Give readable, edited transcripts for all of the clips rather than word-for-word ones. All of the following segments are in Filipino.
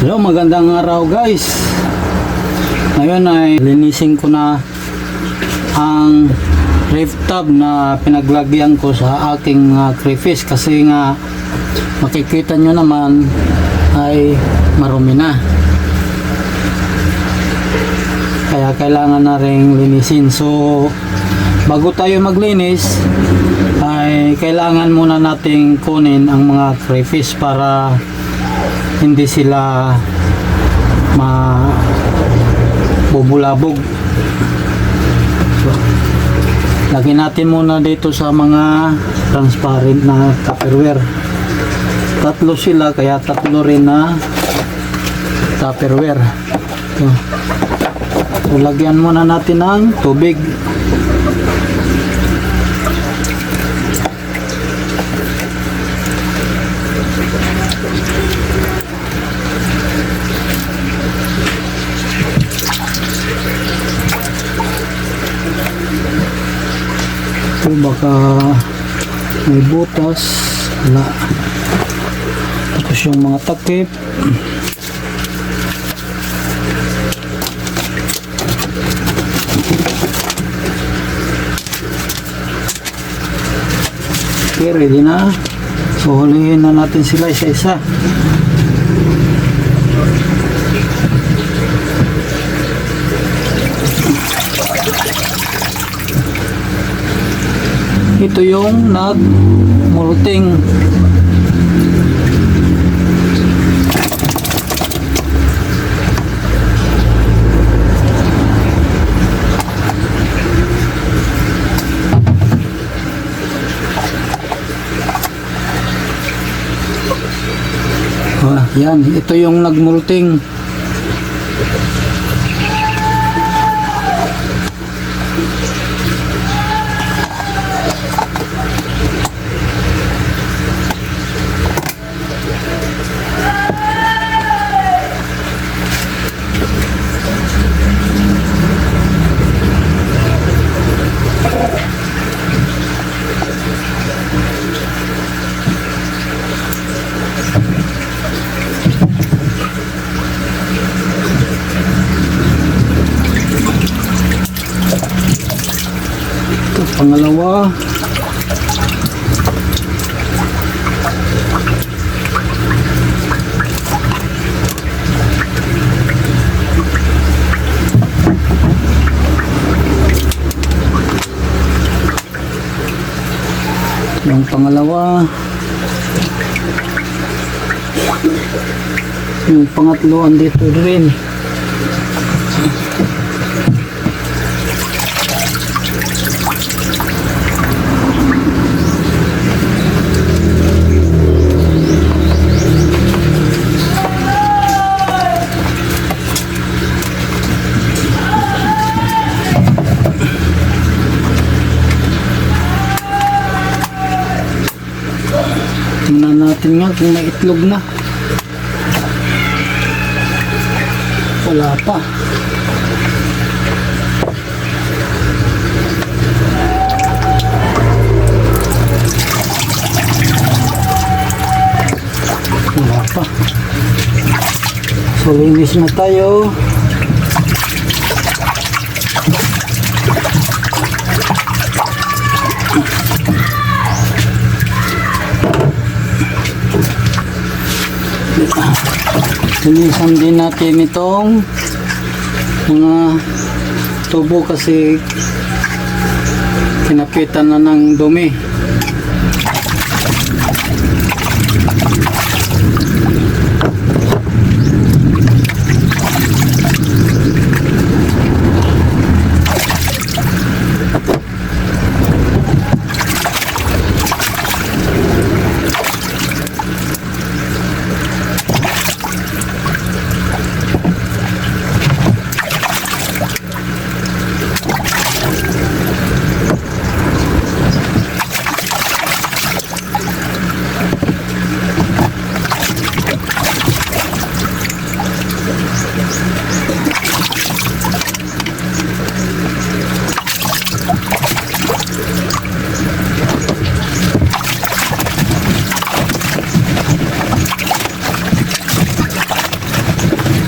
Hello, magandang araw guys. Ngayon ay linisin ko na ang reef tub na pinaglagyan ko sa aking crayfish kasi nga makikita nyo naman ay marumi na. Kaya kailangan na rin linisin. So bago tayo maglinis ay kailangan muna nating kunin ang mga crayfish para hindi sila mabubulabog. So, lagyan natin muna dito sa mga transparent na tupperware. Tatlo sila kaya tatlo rin na tupperware. So lagyan muna natin ng tubig. Baka may butas, wala. Tapos yung mga takip, okay, ready na. So hulihin na natin sila isa-isa. Ito yung nagmulting. Yan, ito yung nagmulting. Pangalawa, yung pangalawa, yung pangatlo andito rin. Tingnan natin nga kung may itlog na. Wala pa. Wala pa. So linis na tayo. Linisan din natin itong mga tubo kasi kinapitan na ng dumi.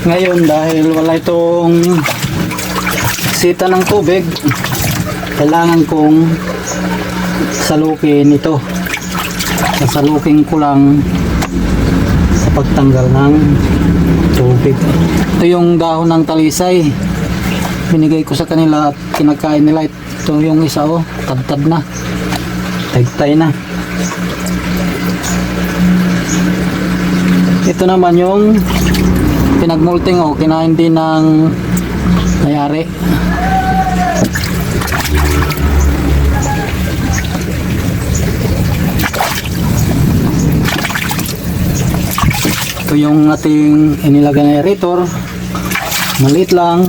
Ngayon dahil wala itong sita ng tubig, kailangan kong salukin ito. Sasalukin ko lang sa pagtanggal ng tubig. Ito yung dahon ng talisay. Binigay ko sa kanila at kinakain nila. Ito yung isa, oh, tad-tad na. Tagtay na. Ito naman yung pinagmulting, oh, kinain din ng mayari. Ito yung ating inilagay na aerator. Maliit lang.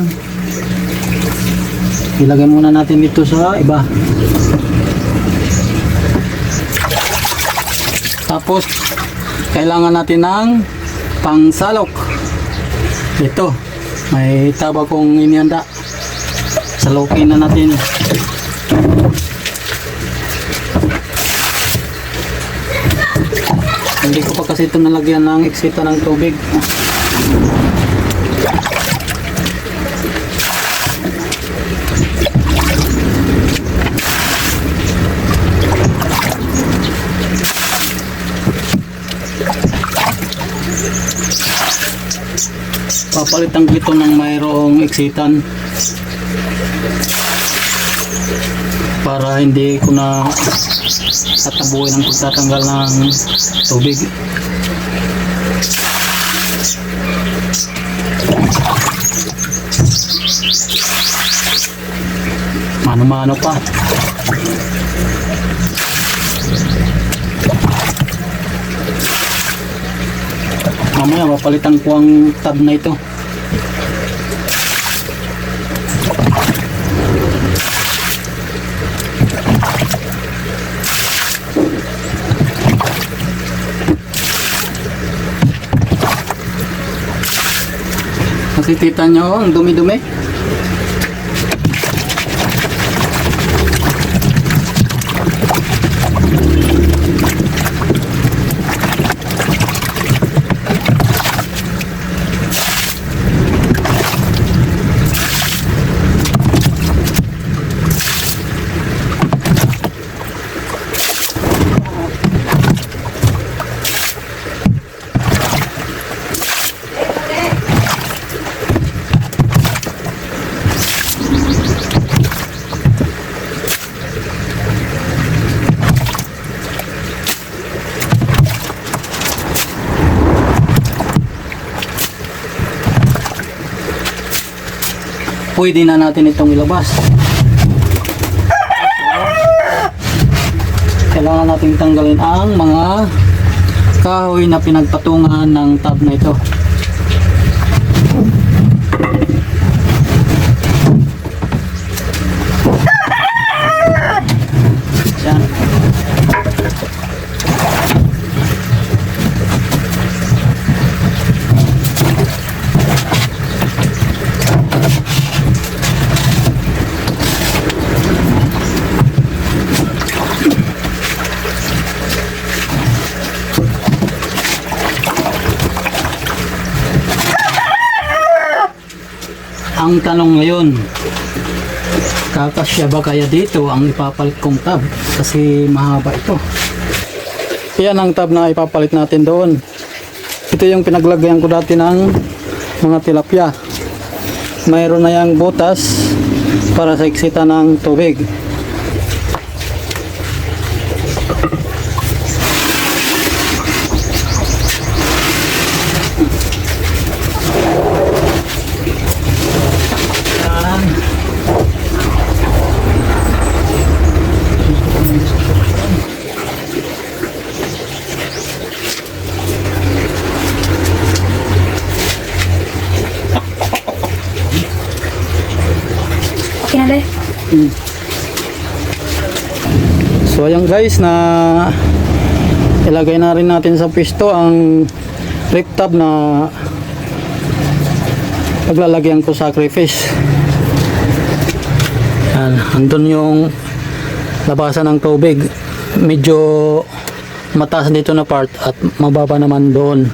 Ilagay muna natin dito sa iba. Tapos kailangan natin ng pangsalok. Ito, may taba kong inihanda. Salukin na natin. Hindi ko pa kasi ito nalagyan ng eksita ng tubig. Papalitan ko ito ng mayroong eksitan para hindi ko na tatabuhin ang pagtatanggal ng tubig. Mano-mano pa. Mamaya mapalitan ko ang tab na ito. Nakikita nyo ang dumi-dumi. Pwede na natin itong ilabas. Kailangan natin tanggalin ang mga kahoy na pinagpatungan ng tab na ito. Yan. Ang tanong ngayon, kakasya ba kaya dito ang ipapalit kong tab? Kasi mahaba ito. Yan ang tab na ipapalit natin doon. Ito yung pinaglagyan ko dati ng mga tilapia. Mayroon na yung butas para sa eksita ng tubig. So ayan guys, na ilagay na rin natin sa pisto ang rip tab na paglalagyan ko sa crayfish. Yan, andun yung labasan ng tubig. Medyo mataas dito na part at mababa naman doon.